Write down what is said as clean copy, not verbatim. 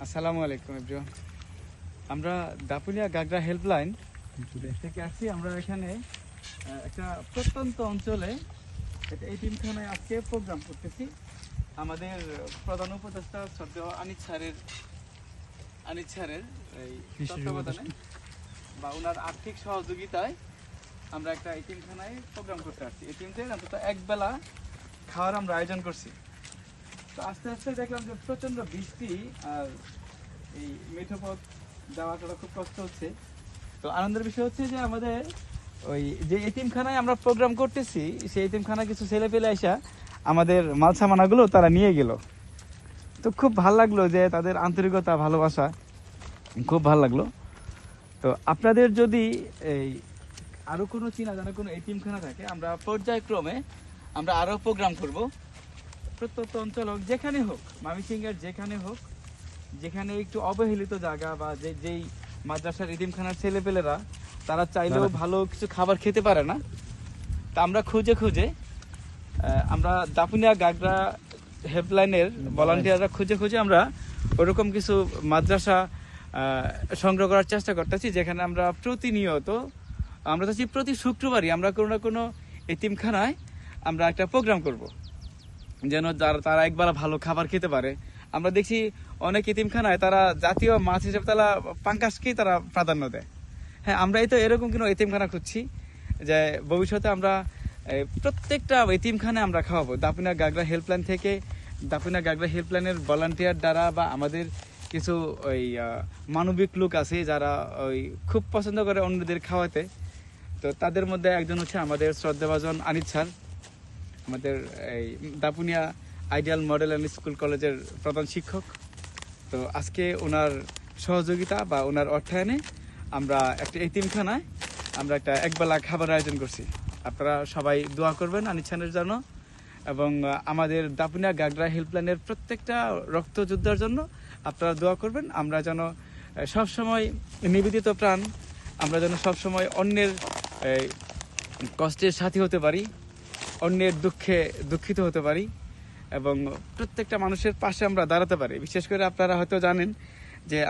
আসসালামু আলাইকুম এভরিওয়ান। আমরা দাপুলিয়া গাগরা হেল্পলাইন থেকে আসছি। আমরা এখানে একটা প্রত্যন্ত অঞ্চলে একটা এতিমখানায় আজকে প্রোগ্রাম করতেছি। আমাদের প্রধান উপদেষ্টা শ্রদ্ধেয় আনিস স্যারের এই তত্ত্বাবধানে বা ওনার আর্থিক সহযোগিতায় আমরা একটা এতিমখানায় প্রোগ্রাম করতে আসছি। এতিমদের অন্তত একবেলা খাওয়ার আমরা আয়োজন করছি। তো আস্তে আস্তে দেখলাম যে প্রচন্ড বৃষ্টি আর এই মেঠো পথ যাওয়া চলা খুব কষ্ট হচ্ছে। তো আনন্দের বিষয় হচ্ছে যে আমাদের ওই যে এতিমখানায় আমরা প্রোগ্রাম করতেছি সেই এতিমখানায় কিছু ছেলে পেলে আসা আমাদের মাল সামানাগুলো তারা নিয়ে গেল। তো খুব ভালো লাগলো যে তাদের আন্তরিকতা ভালোবাসা খুব ভালো লাগলো। তো আপনাদের যদি এই আরো কোনো চিনা জানা কোনো এতিমখানা থাকে আমরা পর্যায়ক্রমে আমরা আরো প্রোগ্রাম করব। প্রত্যন্ত অঞ্চল হোক, যেখানে হোক, ময়মনসিংহের যেখানে হোক, যেখানে একটু অবহেলিত জায়গা বা যেই মাদ্রাসার এতিমখানার ছেলেপেলেরা তারা চাইলেও ভালো কিছু খাবার খেতে পারে না, তা আমরা খুঁজে খুঁজে আমরা দাপুনিয়া গাগরা হেল্পলাইনের ভলান্টিয়াররা খুঁজে খুঁজে আমরা ওরকম কিছু মাদ্রাসা সংগ্রহ করার চেষ্টা করতেছি, যেখানে আমরা প্রতিনিয়ত আমরা চাচ্ছি প্রতি শুক্রবারই আমরা কোনো না কোনো এতিমখানায় আমরা একটা প্রোগ্রাম করব, যেন তারা একবার ভালো খাবার খেতে পারে। আমরা দেখছি অনেক এতিমখানায় তারা জাতীয় মাছ হিসেবে তারা পাঙ্কাশকেই তারা প্রাধান্য দেয়। হ্যাঁ, আমরা এই তো এরকম কোনো এতিমখানা খুঁজছি যে ভবিষ্যতে আমরা প্রত্যেকটা এতিমখানায় আমরা খাওয়াবো। দাপুনিয়া গাগরা হেল্পলাইন থেকে, দাপুনিয়া গাগরা হেল্পলাইনের ভলান্টিয়ার দ্বারা বা আমাদের কিছু ওই মানবিক লোক আছে যারা ওই খুব পছন্দ করে অন্যদের খাওয়াতে। তো তাদের মধ্যে একজন হচ্ছে আমাদের শ্রদ্ধাভাজন আনিস স্যার, আমাদের এই Dapunia ideal model and school কলেজের প্রধান শিক্ষক। তো আজকে ওনার সহযোগিতা বা ওনার অর্থায়নে আমরা একটা এতিমখানায় আমরা একটা একবেলা খাবার আয়োজন করছি। আপনারা সবাই দোয়া করবেন আনিস স্যারের জন্য এবং আমাদের দাপুনিয়া গাগরা হেল্পলাইনের প্রত্যেকটা রক্তযোদ্ধার জন্য আপনারা দোয়া করবেন। আমরা যেন সবসময় নিবেদিত প্রাণ, আমরা যেন সবসময় অন্যের কষ্টের সাথী হতে পারি, অন্যের দুঃখে দুঃখিত হতে পারি এবং প্রত্যেকটা মানুষের পাশে আমরা দাঁড়াতে পারি। বিশেষ করে আপনারা হয়তো জানেন